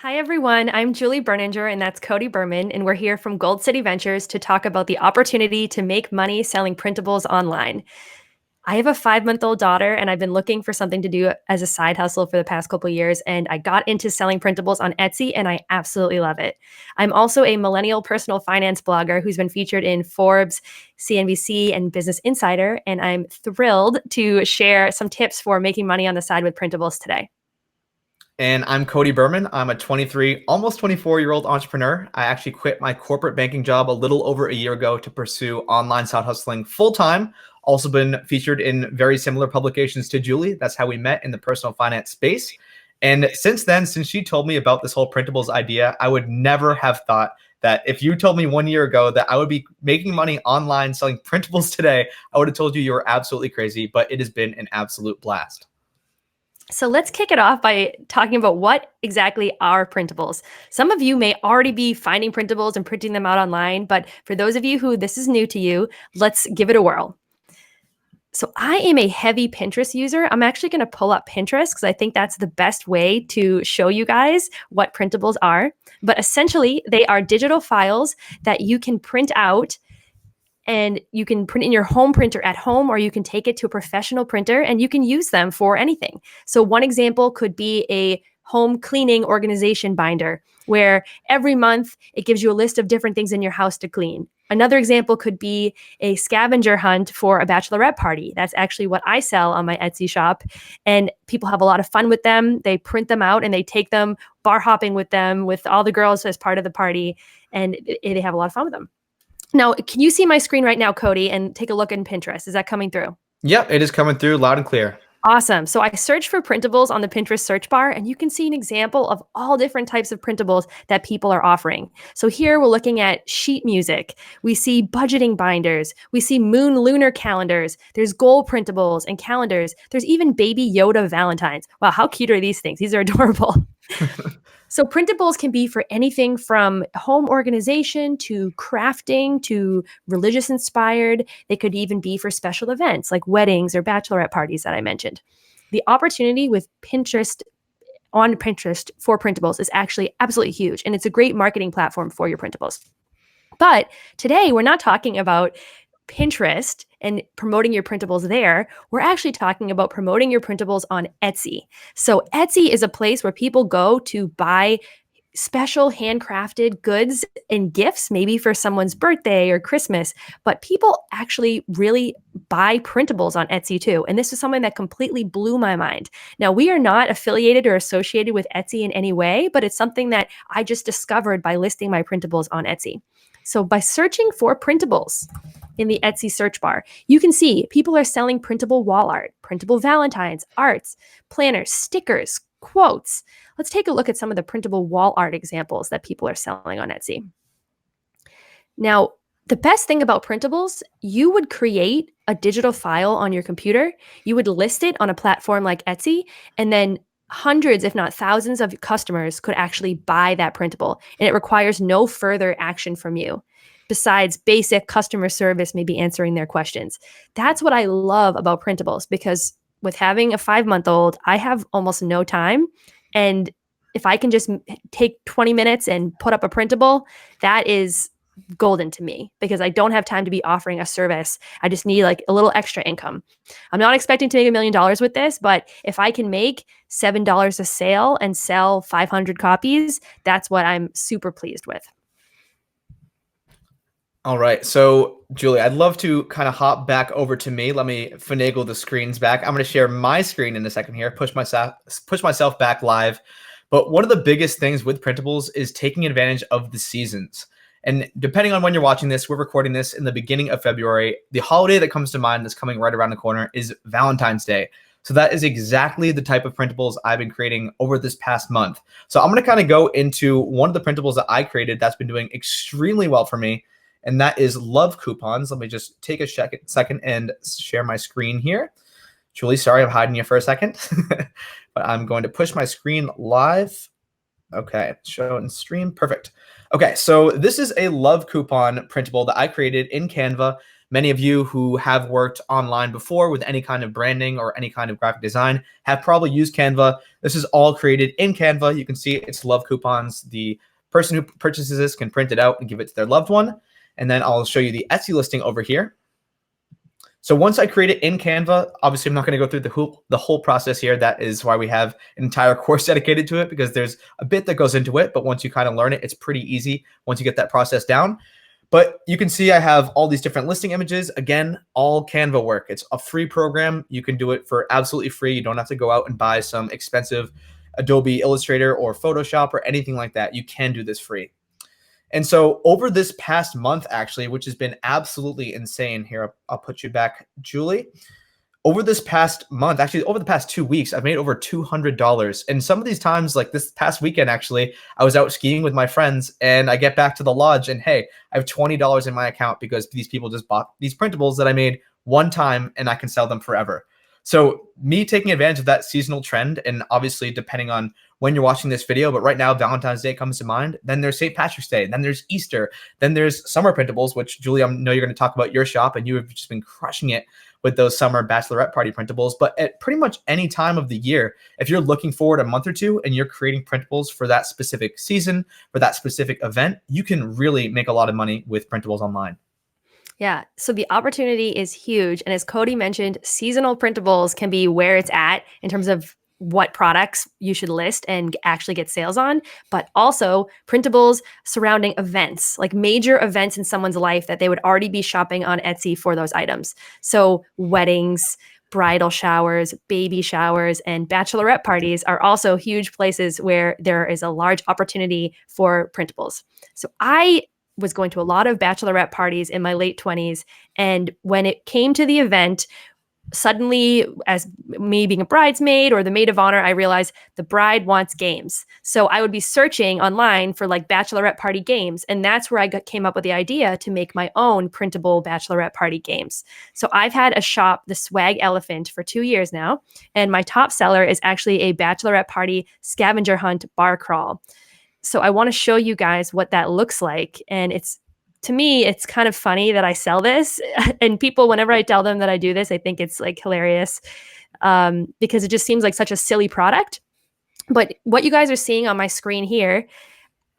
Hi, everyone. I'm Julie Berninger, and that's Cody Berman, and we're here from Gold City Ventures to talk about the opportunity to make money selling printables online. I have a 5-month-old daughter, and I've been looking for something to do as a side hustle for the past couple of years, and I got into selling printables on Etsy, and I absolutely love it. I'm also a millennial personal finance blogger who's been featured in Forbes, CNBC, and Business Insider, and I'm thrilled to share some tips for making money on the side with printables today. And I'm Cody Berman. I'm a 23, almost 24-year-old entrepreneur. I actually quit my corporate banking job a little over a year ago to pursue online side hustling full time. Also been featured in very similar publications to Julie. That's how we met in the personal finance space. And since then, since she told me about this whole printables idea, I would never have thought that if you told me 1 year ago that I would be making money online selling printables today, I would have told you were absolutely crazy, but it has been an absolute blast. So let's kick it off by talking about what exactly are printables. Some of you may already be finding printables and printing them out online, but for those of you who this is new to you, let's give it a whirl. So I am a heavy Pinterest user. I'm actually going to pull up Pinterest because I think that's the best way to show you guys what printables are. But essentially, they are digital files that you can print out, and you can print in your home printer at home, or you can take it to a professional printer and you can use them for anything. So one example could be a home cleaning organization binder where every month it gives you a list of different things in your house to clean. Another example could be a scavenger hunt for a bachelorette party. That's actually what I sell on my Etsy shop. And people have a lot of fun with them. They print them out and they take them bar hopping with them with all the girls as part of the party. And they have a lot of fun with them. Now, can you see my screen right now, Cody, and take a look in Pinterest? Is that coming through? Yep, it is coming through loud and clear. Awesome. So I searched for printables on the Pinterest search bar, and you can see an example of all different types of printables that people are offering. So here we're looking at sheet music. We see budgeting binders. We see moon lunar calendars. There's goal printables and calendars. There's even baby Yoda Valentines. Wow, how cute are these things? These are adorable. So printables can be for anything from home organization to crafting to religious inspired. They could even be for special events like weddings or bachelorette parties that I mentioned. The opportunity with Pinterest on Pinterest for printables is actually absolutely huge, and it's a great marketing platform for your printables. But today we're not talking about Pinterest and promoting your printables there. We're actually talking about promoting your printables on Etsy. So Etsy is a place where people go to buy special handcrafted goods and gifts, maybe for someone's birthday or Christmas, but people actually really buy printables on Etsy too. And this is something that completely blew my mind. Now, we are not affiliated or associated with Etsy in any way, but it's something that I just discovered by listing my printables on Etsy. So by searching for printables in the Etsy search bar, you can see people are selling printable wall art, printable Valentines, arts, planners, stickers, quotes. Let's take a look at some of the printable wall art examples that people are selling on Etsy. Now, the best thing about printables, you would create a digital file on your computer, you would list it on a platform like Etsy, and then hundreds, if not thousands of customers could actually buy that printable, and it requires no further action from you besides basic customer service, maybe answering their questions. That's what I love about printables, because with having a 5-month-old, I have almost no time. And if I can just take 20 minutes and put up a printable, that is golden to me, because I don't have time to be offering a service. I just need like a little extra income. I'm not expecting to make $1 million with this, but if I can make $7 a sale and sell 500 copies, that's what I'm super pleased with. All right. So, Julie, I'd love to kind of hop back over to me. Let me finagle the screens back. I'm going to share my screen in a second here, push myself back live. But one of the biggest things with printables is taking advantage of the seasons. And depending on when you're watching this, we're recording this in the beginning of February. The holiday that comes to mind that's coming right around the corner is Valentine's Day. So that is exactly the type of printables I've been creating over this past month. So I'm going to kind of go into one of the printables that I created that's been doing extremely well for me, and that is love coupons. Let me just take a second and share my screen here. Julie, sorry, I'm hiding you for a second, but I'm going to push my screen live. Okay, show and stream, perfect. Okay, so this is a love coupon printable that I created in Canva. Many of you who have worked online before with any kind of branding or any kind of graphic design have probably used Canva. This is all created in Canva. You can see it's love coupons. The person who purchases this can print it out and give it to their loved one. And then I'll show you the Etsy listing over here. So once I create it in Canva, obviously I'm not going to go through the whole process here. That is why we have an entire course dedicated to it, because there's a bit that goes into it. But once you kind of learn it, it's pretty easy once you get that process down. But you can see I have all these different listing images. Again, all Canva work. It's a free program. You can do it for absolutely free. You don't have to go out and buy some expensive Adobe Illustrator or Photoshop or anything like that. You can do this free. And so over this past month, actually, which has been absolutely insane here, I'll put you back, Julie. Over this past month, actually over the past 2 weeks, I've made over $200. And some of these times, like this past weekend, actually, I was out skiing with my friends and I get back to the lodge and hey, I have $20 in my account because these people just bought these printables that I made one time and I can sell them forever. So me taking advantage of that seasonal trend, and obviously depending on when you're watching this video, but right now Valentine's Day comes to mind, then there's St. Patrick's Day, then there's Easter, then there's summer printables, which Julie, I know you're going to talk about your shop and you have just been crushing it with those summer bachelorette party printables. But at pretty much any time of the year, if you're looking forward a month or two and you're creating printables for that specific season, for that specific event, you can really make a lot of money with printables online. Yeah, so the opportunity is huge. And as Cody mentioned, seasonal printables can be where it's at in terms of what products you should list and actually get sales on, but also printables surrounding events, like major events in someone's life that they would already be shopping on Etsy for those items. So weddings, bridal showers, baby showers, and bachelorette parties are also huge places where there is a large opportunity for printables. So I was going to a lot of bachelorette parties in my late 20s. And when it came to the event, suddenly, as me being a bridesmaid or the maid of honor, I realized the bride wants games. So I would be searching online for like bachelorette party games. And that's where I came up with the idea to make my own printable bachelorette party games. So I've had a shop, the Swag Elephant, for 2 years now. And my top seller is actually a bachelorette party scavenger hunt bar crawl. So I want to show you guys what that looks like. And to me, it's kind of funny that I sell this. And people, whenever I tell them that I do this, I think it's like hilarious because it just seems like such a silly product. But what you guys are seeing on my screen here,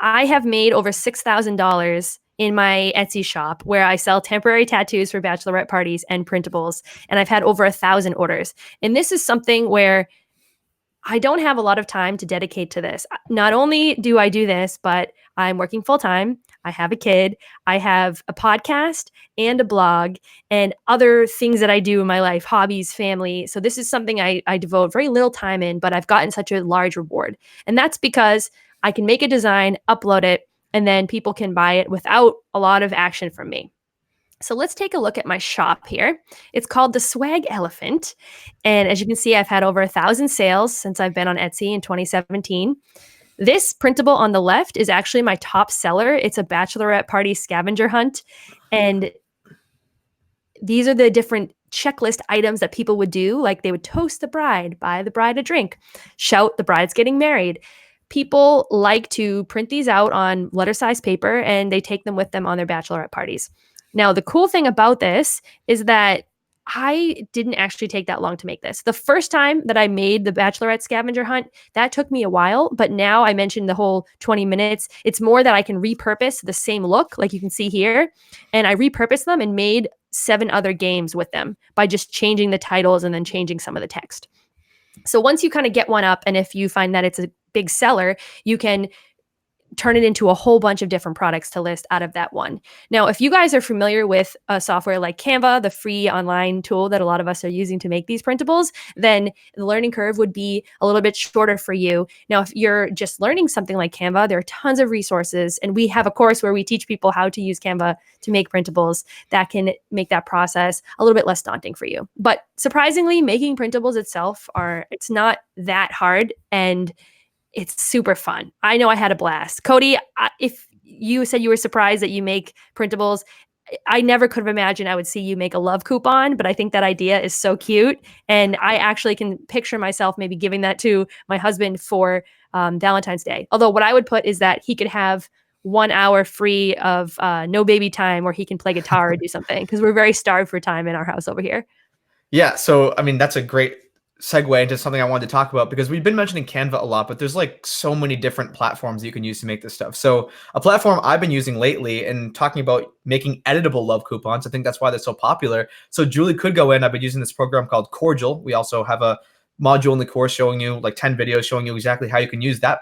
I have made over $6,000 in my Etsy shop where I sell temporary tattoos for bachelorette parties and printables. And I've had over 1,000 orders. And this is something where I don't have a lot of time to dedicate to this. Not only do I do this, but I'm working full time. I have a kid. I have a podcast and a blog and other things that I do in my life, hobbies, family. So this is something I devote very little time in, but I've gotten such a large reward. And that's because I can make a design, upload it, and then people can buy it without a lot of action from me. So let's take a look at my shop here. It's called the Swag Elephant. And as you can see, I've had over 1,000 sales since I've been on Etsy in 2017. This printable on the left is actually my top seller. It's a bachelorette party scavenger hunt. And these are the different checklist items that people would do. Like they would toast the bride, buy the bride a drink, shout the bride's getting married. People like to print these out on letter-size paper and they take them with them on their bachelorette parties. Now, the cool thing about this is that I didn't actually take that long to make this. The first time that I made the bachelorette scavenger hunt, that took me a while, but now I mentioned the whole 20 minutes. It's more that I can repurpose the same look, like you can see here, and I repurposed them and made 7 other games with them by just changing the titles and then changing some of the text. So once you kind of get one up, and if you find that it's a big seller, you can turn it into a whole bunch of different products to list out of that one. Now, if you guys are familiar with a software like Canva, the free online tool that a lot of us are using to make these printables, then the learning curve would be a little bit shorter for you. Now, if you're just learning something like Canva, there are tons of resources. And we have a course where we teach people how to use Canva to make printables that can make that process a little bit less daunting for you. But surprisingly, making printables itself it's not that hard. And it's super fun. I know I had a blast. Cody, if you said you were surprised that you make printables, I never could have imagined I would see you make a love coupon, but I think that idea is so cute. And I actually can picture myself maybe giving that to my husband for Valentine's Day. Although what I would put is that he could have 1 hour free of no baby time where he can play guitar or do something because we're very starved for time in our house over here. Yeah. So, I mean, that's a great segue into something I wanted to talk about because we've been mentioning Canva a lot, but there's like so many different platforms that you can use to make this stuff. So a platform I've been using lately and talking about making editable love coupons, I think that's why they're so popular. So Julie could go in. I've been using this program called Cordial. We also have a module in the course showing you like 10 videos showing you exactly how you can use that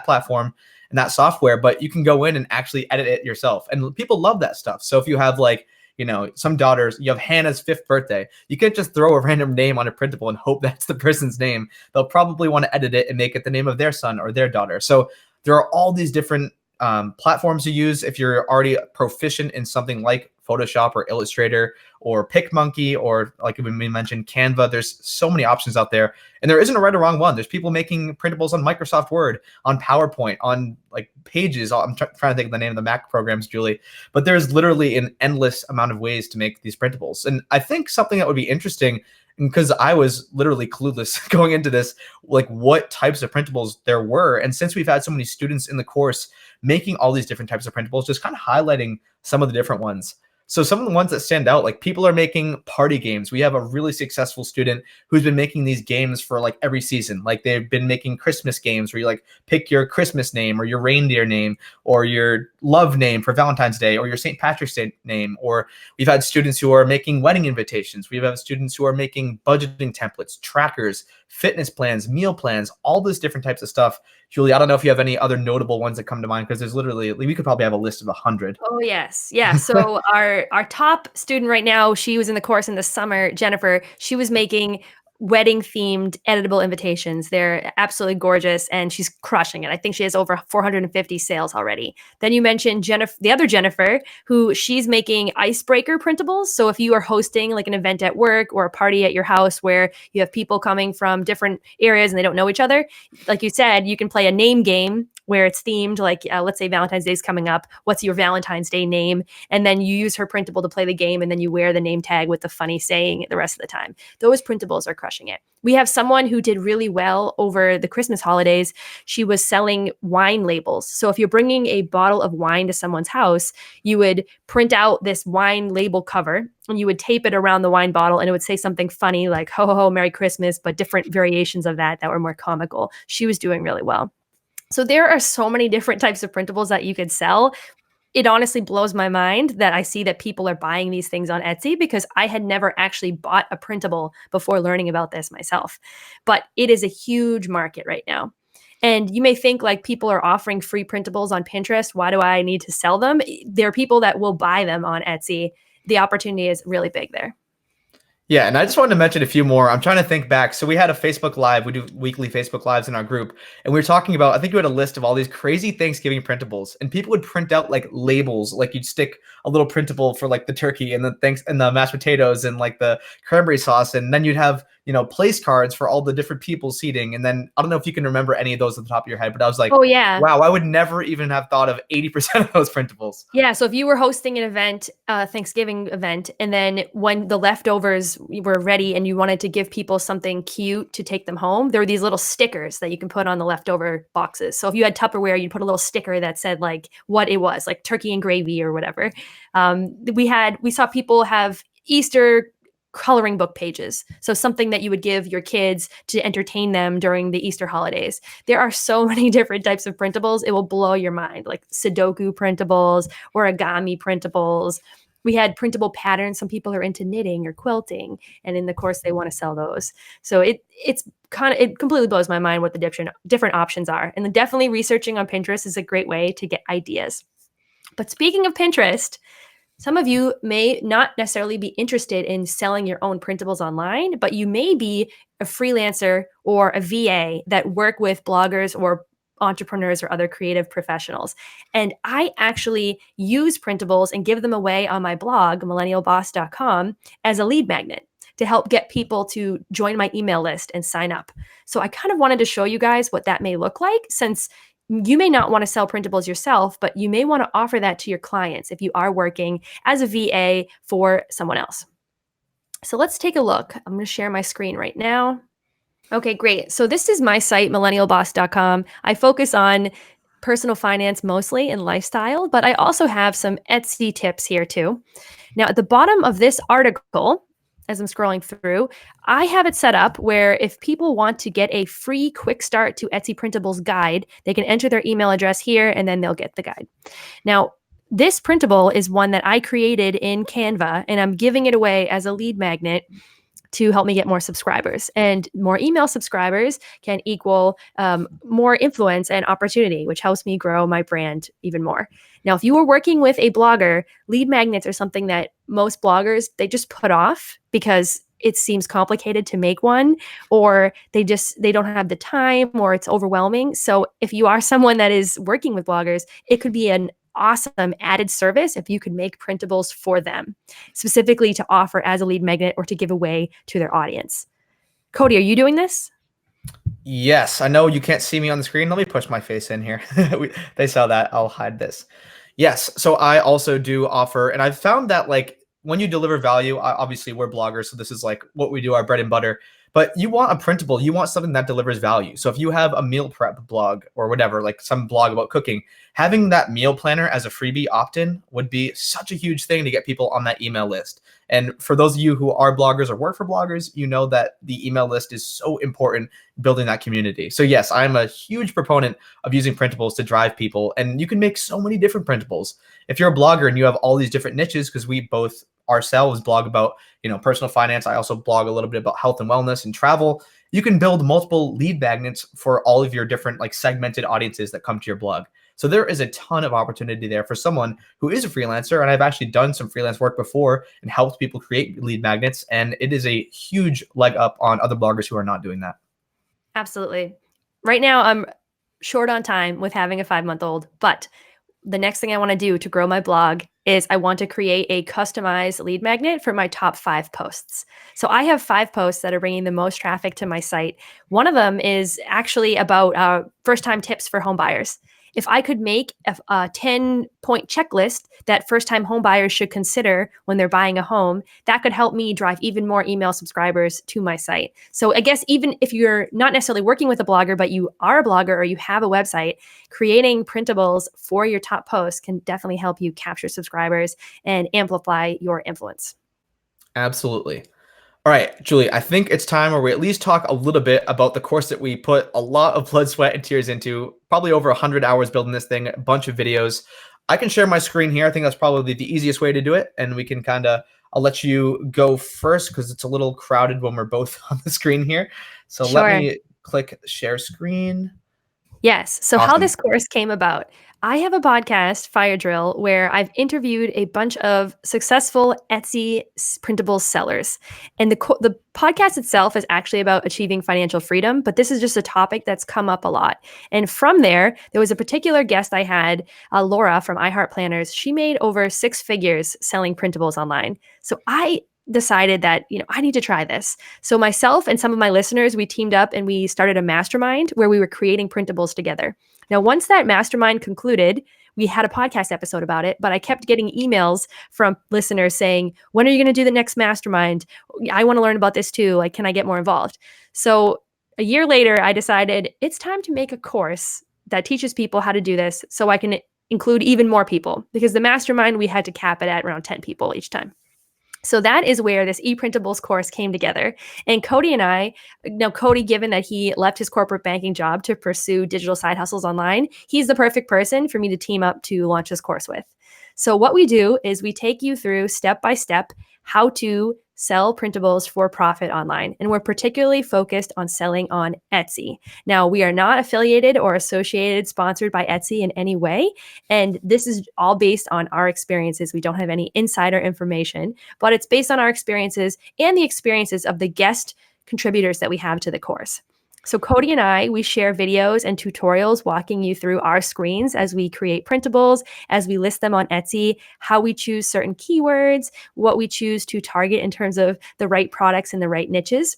platform and that software, but you can go in and actually edit it yourself. And people love that stuff. So if you have like, some daughters, you have Hannah's 5th birthday. You can't just throw a random name on a printable and hope that's the person's name. They'll probably want to edit it and make it the name of their son or their daughter. So there are all these different platforms to use if you're already proficient in something like Photoshop or Illustrator or PicMonkey or like we mentioned Canva. There's so many options out there, and there isn't a right or wrong one. There's people making printables on Microsoft Word, on PowerPoint, on like Pages. I'm trying to think of the name of the Mac programs, Julie, but there's literally an endless amount of ways to make these printables. And I think something that would be interesting, because I was literally clueless going into this, like what types of printables there were. And since we've had so many students in the course making all these different types of printables, just kind of highlighting some of the different ones. So some of the ones that stand out, like people are making party games. We have a really successful student who's been making these games for like every season. Like they've been making Christmas games where you like pick your Christmas name or your reindeer name or your love name for Valentine's Day or your St. Patrick's Day name. Or we've had students who are making wedding invitations. We've had students who are making budgeting templates, trackers, fitness plans, meal plans, all those different types of stuff. Julie, I don't know if you have any other notable ones that come to mind, because there's literally, we could probably have a list of 100. Oh yes. Yeah. So our top student right now, she was in the course in the summer, Jennifer, she was making wedding themed editable invitations. They're absolutely gorgeous and she's crushing it. I think she has over 450 sales already. Then you mentioned Jennifer, the other Jennifer, who she's making icebreaker printables. So if you are hosting like an event at work or a party at your house where you have people coming from different areas and they don't know each other, like you said, you can play a name game where it's themed, like let's say Valentine's Day is coming up. What's your Valentine's Day name? And then you use her printable to play the game, and then you wear the name tag with the funny saying the rest of the time. Those printables are crushing it. We have someone who did really well over the Christmas holidays. She was selling wine labels. So if you're bringing a bottle of wine to someone's house, you would print out this wine label cover and you would tape it around the wine bottle, and it would say something funny like ho ho ho Merry Christmas, but different variations of that were more comical. She was doing really well. So there are so many different types of printables that you could sell. It honestly blows my mind that I see that people are buying these things on Etsy, because I had never actually bought a printable before learning about this myself. But it is a huge market right now. And you may think like people are offering free printables on Pinterest. Why do I need to sell them? There are people that will buy them on Etsy. The opportunity is really big there. Yeah, and I just wanted to mention a few more. I'm trying to think back. So we had a Facebook Live. We do weekly Facebook Lives in our group. And we were talking about, I think you had a list of all these crazy Thanksgiving printables. And people would print out like labels, like you'd stick a little printable for like the turkey and the mashed potatoes and like the cranberry sauce. And then you'd have, place cards for all the different people seating. And then I don't know if you can remember any of those at the top of your head, but I was like, oh yeah, wow, I would never even have thought of 80% of those printables. Yeah, so if you were hosting an event, Thanksgiving event, and then when the leftovers were ready and you wanted to give people something cute to take them home, there were these little stickers that you can put on the leftover boxes. So if you had Tupperware, you'd put a little sticker that said like what it was, like turkey and gravy or whatever. We saw people have Easter coloring book pages. So something that you would give your kids to entertain them during the Easter holidays. There are so many different types of printables. It will blow your mind, like Sudoku printables, origami printables. We had printable patterns. Some people are into knitting or quilting, and in the course they want to sell those. So it completely blows my mind what the different options are. And definitely researching on Pinterest is a great way to get ideas. But speaking of Pinterest, some of you may not necessarily be interested in selling your own printables online, but you may be a freelancer or a VA that work with bloggers or entrepreneurs or other creative professionals. And I actually use printables and give them away on my blog, millennialboss.com, as a lead magnet to help get people to join my email list and sign up. So I kind of wanted to show you guys what that may look like, since you may not want to sell printables yourself, but you may want to offer that to your clients if you are working as a VA for someone else. So let's take a look. I'm going to share my screen right now. Okay, great. So this is my site, millennialboss.com. I focus on personal finance mostly and lifestyle, but I also have some Etsy tips here too. Now, at the bottom of this article, as I'm scrolling through, I have it set up where if people want to get a free quick start to Etsy Printables guide, they can enter their email address here and then they'll get the guide. Now, this printable is one that I created in Canva, and I'm giving it away as a lead magnet to help me get more subscribers. And more email subscribers can equal more influence and opportunity, which helps me grow my brand even more. Now, if you are working with a blogger, lead magnets are something that most bloggers, they just put off because it seems complicated to make one, or they don't have the time, or it's overwhelming. So if you are someone that is working with bloggers, it could be an awesome added service if you could make printables for them, specifically to offer as a lead magnet or to give away to their audience. Cody, are you doing this? Yes, I know you can't see me on the screen. Let me push my face in here. They saw that. I'll hide this. Yes, so I also do offer, and I've found that like when you deliver value, obviously we're bloggers, so this is like what we do, our bread and butter. But you want a printable, you want something that delivers value. So if you have a meal prep blog or whatever, like some blog about cooking, having that meal planner as a freebie opt-in would be such a huge thing to get people on that email list. And for those of you who are bloggers or work for bloggers, you know that the email list is so important building that community. So yes, I'm a huge proponent of using printables to drive people, and you can make so many different printables. If you're a blogger and you have all these different niches, because we both ourselves blog about, personal finance. I also blog a little bit about health and wellness and travel. You can build multiple lead magnets for all of your different like segmented audiences that come to your blog. So there is a ton of opportunity there for someone who is a freelancer. And I've actually done some freelance work before and helped people create lead magnets. And it is a huge leg up on other bloggers who are not doing that. Absolutely. Right now, I'm short on time with having a 5-month-old, but the next thing I want to do to grow my blog is I want to create a customized lead magnet for my top 5 posts. So I have 5 posts that are bringing the most traffic to my site. One of them is actually about first-time tips for home buyers. If I could make a 10-point checklist that first-time home buyers should consider when they're buying a home, that could help me drive even more email subscribers to my site. So I guess even if you're not necessarily working with a blogger, but you are a blogger or you have a website, creating printables for your top posts can definitely help you capture subscribers and amplify your influence. Absolutely. All right, Julie, I think it's time where we at least talk a little bit about the course that we put a lot of blood, sweat, and tears into, probably over 100 hours building this thing, a bunch of videos. I can share my screen here. I think that's probably the easiest way to do it. And we can I'll let you go first because it's a little crowded when we're both on the screen here. So Sure. let me click share screen. Yes. So how Awesome. this course came about. I have a podcast, Fire Drill, where I've interviewed a bunch of successful Etsy printable sellers. And the podcast itself is actually about achieving financial freedom, but this is just a topic that's come up a lot. And from there was a particular guest I had, Laura from iHeart Planners. She made over 6 figures selling printables online. So I decided that, I need to try this. So myself and some of my listeners, we teamed up and we started a mastermind where we were creating printables together. Now, once that mastermind concluded, we had a podcast episode about it, but I kept getting emails from listeners saying, when are you going to do the next mastermind? I want to learn about this too. Like, can I get more involved? So a year later, I decided it's time to make a course that teaches people how to do this so I can include even more people, because the mastermind, we had to cap it at around 10 people each time. So that is where this ePrintables course came together. And Cody and I, Cody, given that he left his corporate banking job to pursue digital side hustles online, he's the perfect person for me to team up to launch this course with. So what we do is we take you through step by step how to sell printables for profit online. And we're particularly focused on selling on Etsy. Now, we are not affiliated or associated, sponsored by Etsy in any way. And this is all based on our experiences. We don't have any insider information, but it's based on our experiences and the experiences of the guest contributors that we have to the course. So Cody and I, we share videos and tutorials walking you through our screens as we create printables, as we list them on Etsy, how we choose certain keywords, what we choose to target in terms of the right products and the right niches.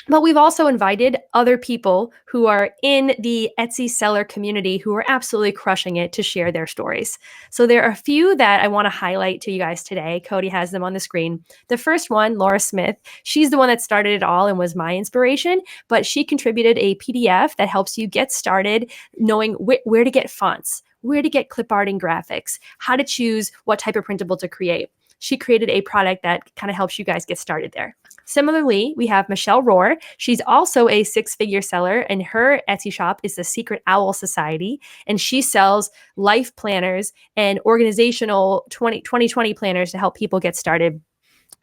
But we've also invited other people who are in the Etsy seller community who are absolutely crushing it to share their stories. So there are a few that I want to highlight to you guys today. Cody has them on the screen. The first one, Laura Smith, she's the one that started it all and was my inspiration, but she contributed a PDF that helps you get started knowing where to get fonts, where to get clip art and graphics, how to choose what type of printable to create. she created a product that kind of helps you guys get started there. Similarly, we have Michelle Rohr. She's also a six-figure seller, and her Etsy shop is the Secret Owl Society, and she sells life planners and organizational 2020 planners to help people get started.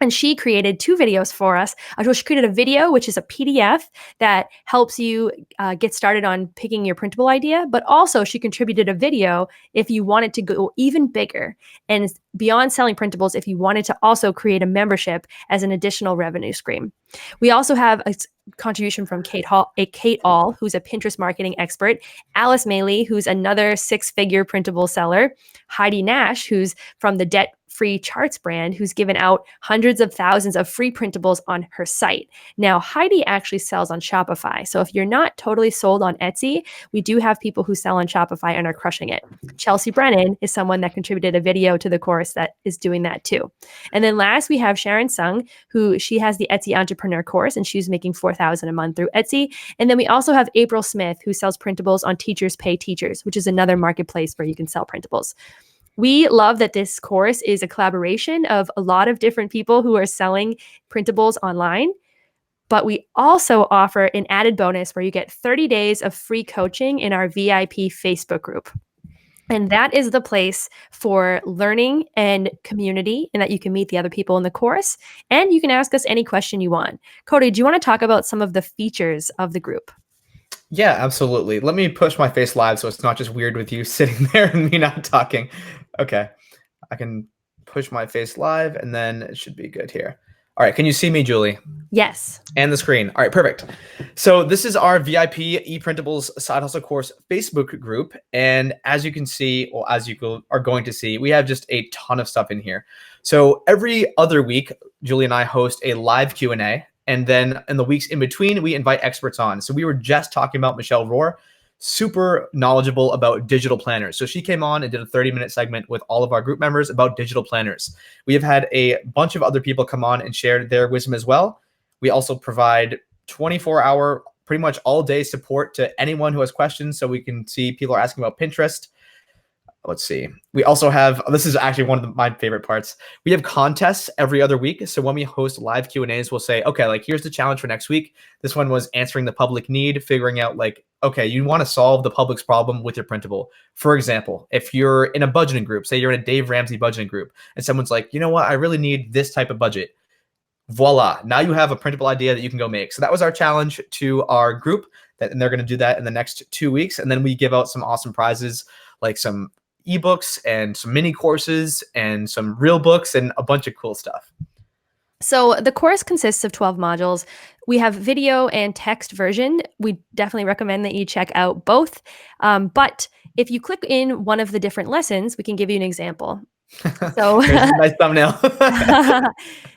And she created 2 videos for us. She created a video, which is a PDF that helps you get started on picking your printable idea. But also, she contributed a video if you wanted to go even bigger and beyond selling printables, if you wanted to also create a membership as an additional revenue stream. We also have a contribution from Kate All, who's a Pinterest marketing expert, Alice Maley, who's another 6-figure printable seller, Heidi Nash, who's from the Debt-Free Charts brand, who's given out hundreds of thousands of free printables on her site. Now, Heidi actually sells on Shopify. So if you're not totally sold on Etsy, we do have people who sell on Shopify and are crushing it. Chelsea Brennan is someone that contributed a video to the course that is doing that too. And then last, we have Sharon Sung, who she has the Etsy Entrepreneur course, and she's making $4,000 a month through Etsy. And then we also have April Smith, who sells printables on Teachers Pay Teachers, which is another marketplace where you can sell printables. We love that this course is a collaboration of a lot of different people who are selling printables online. But we also offer an added bonus where you get 30 days of free coaching in our VIP Facebook group. And that is the place for learning and community, and that you can meet the other people in the course. And you can ask us any question you want. Cody, do you want to talk about some of the features of the group? Yeah, absolutely. Let me push my face live so it's not just weird with you sitting there and me not talking. Okay, I can push my face live and then it should be good here. All right, can you see me, Julie? Yes. And the screen. All right, perfect. So this is our VIP ePrintables Side Hustle Course Facebook group. And as you can see, or as you are going to see, we have just a ton of stuff in here. So every other week, Julie and I host a live Q&A. And then in the weeks in between, we invite experts on. So we were just talking about Michelle Rohr, super knowledgeable about digital planners. So she came on and did a 30-minute segment with all of our group members about digital planners. We have had a bunch of other people come on and share their wisdom as well. We also provide 24-hour, pretty much all day support to anyone who has questions. So we can see people are asking about Pinterest. Let's see. We also have, this is actually one of my favorite parts. We have contests every other week. So when we host live Q&As, we'll say, okay, like here's the challenge for next week. This one was answering the public need, figuring out like, okay, you want to solve the public's problem with your printable. For example, if you're in a budgeting group, say you're in a Dave Ramsey budgeting group, and someone's like, you know what, I really need this type of budget. Voila, now you have a printable idea that you can go make. So that was our challenge to our group, and they're going to do that in the next 2 weeks. And then we give out some awesome prizes, like some ebooks and some mini courses and some real books and a bunch of cool stuff. So the course consists of 12 modules. We have video and text version. We definitely recommend that you check out both. But if you click in one of the different lessons, we can give you an example. So there's a nice thumbnail.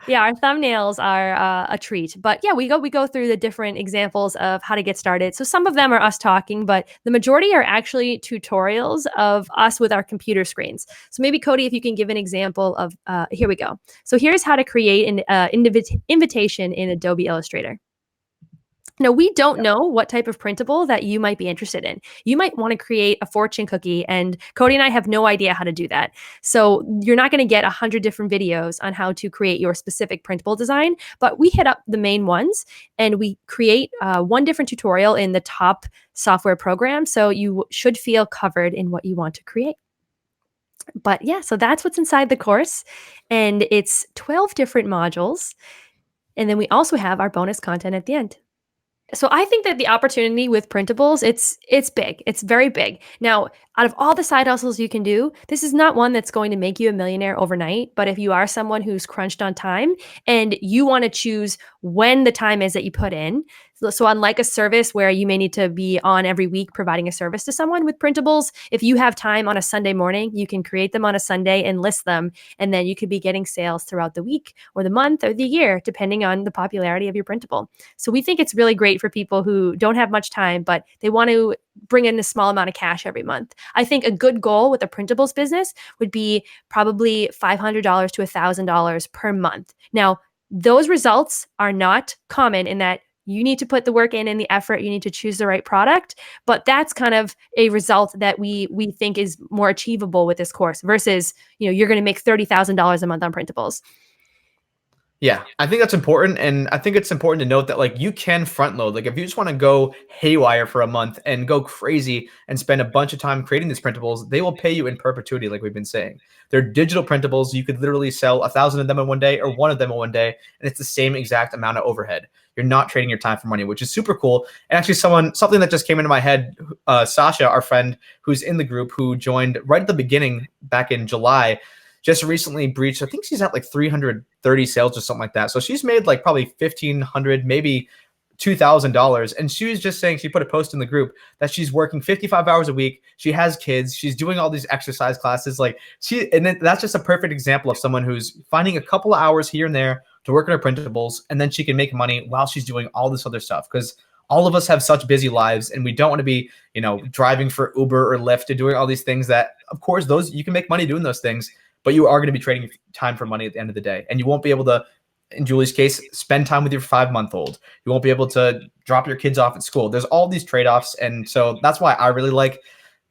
Yeah, our thumbnails are a treat. But yeah, we go through the different examples of how to get started. So some of them are us talking, but the majority are actually tutorials of us with our computer screens. So maybe Cody, if you can give an example of, here we go. So here's how to create an invitation in Adobe Illustrator. Now, we don't know what type of printable that you might be interested in. You might want to create a fortune cookie, and Cody and I have no idea how to do that. So you're not going to get 100 different videos on how to create your specific printable design, but we hit up the main ones and we create one different tutorial in the top software program. So you should feel covered in what you want to create. But yeah, so that's what's inside the course, and it's 12 different modules. And then we also have our bonus content at the end. So I think that the opportunity with printables, it's big. It's very big. Now, out of all the side hustles you can do, this is not one that's going to make you a millionaire overnight. But if you are someone who's crunched on time and you want to choose when the time is that you put in, so unlike a service where you may need to be on every week providing a service to someone, with printables, if you have time on a Sunday morning, you can create them on a Sunday and list them. And then you could be getting sales throughout the week or the month or the year, depending on the popularity of your printable. So we think it's really great for people who don't have much time, but they want to bring in a small amount of cash every month. I think a good goal with a printables business would be probably $500 to $1,000 per month. Now, those results are not common in that You need to put the work in and the effort. You need to choose the right product. But that's kind of a result that we think is more achievable with this course versus, you're going to make $30,000 a month on printables. Yeah, I think that's important. And I think it's important to note that like you can front load. Like if you just want to go haywire for a month and go crazy and spend a bunch of time creating these printables, they will pay you in perpetuity, like we've been saying. They're digital printables. You could literally sell 1,000 of them in one day or one of them in one day, and it's the same exact amount of overhead. You're not trading your time for money, which is super cool. And actually, something that just came into my head, Sasha, our friend who's in the group, who joined right at the beginning back in July, just recently breached, I think she's at like 330 sales or something like that. So she's made like probably 1,500, maybe $2,000. And she was just saying, she put a post in the group that she's working 55 hours a week. She has kids. She's doing all these exercise classes. And then that's just a perfect example of someone who's finding a couple of hours here and there to work on her printables. And then she can make money while she's doing all this other stuff. Because all of us have such busy lives and we don't want to be, driving for Uber or Lyft and doing all these things that, of course, those you can make money doing those things, but you are going to be trading time for money at the end of the day. And you won't be able to, in Julie's case, spend time with your 5-month-old. You won't be able to drop your kids off at school. There's all these trade-offs. And so that's why I really like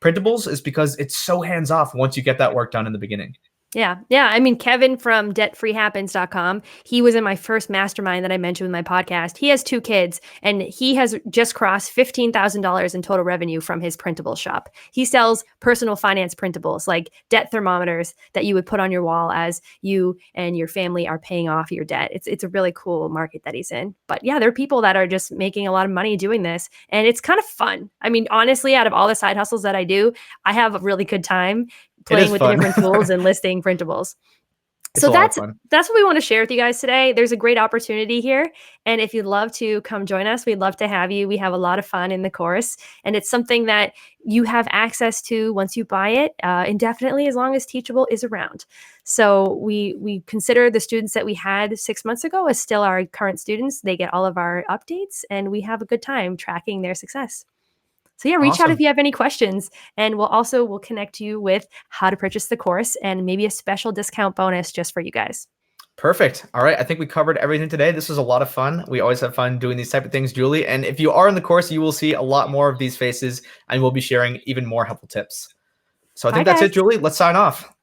printables, is because it's so hands-off once you get that work done in the beginning. Yeah. I mean, Kevin from debtfreehappens.com, he was in my first mastermind that I mentioned with my podcast. He has 2 kids and he has just crossed $15,000 in total revenue from his printable shop. He sells personal finance printables like debt thermometers that you would put on your wall as you and your family are paying off your debt. It's a really cool market that he's in. But yeah, there are people that are just making a lot of money doing this, and it's kind of fun. I mean, honestly, out of all the side hustles that I do, I have a really good time playing with the different tools and listing printables. So that's what we want to share with you guys today. There's a great opportunity here. And if you'd love to come join us, we'd love to have you. We have a lot of fun in the course. And it's something that you have access to once you buy it indefinitely, as long as Teachable is around. So we consider the students that we had 6 months ago as still our current students. They get all of our updates and we have a good time tracking their success. So yeah, reach out if you have any questions, and we'll connect you with how to purchase the course and maybe a special discount bonus just for you guys. Perfect. All right. I think we covered everything today. This was a lot of fun. We always have fun doing these type of things, Julie. And if you are in the course, you will see a lot more of these faces, and we'll be sharing even more helpful tips. So I think that's it, Julie. Let's sign off.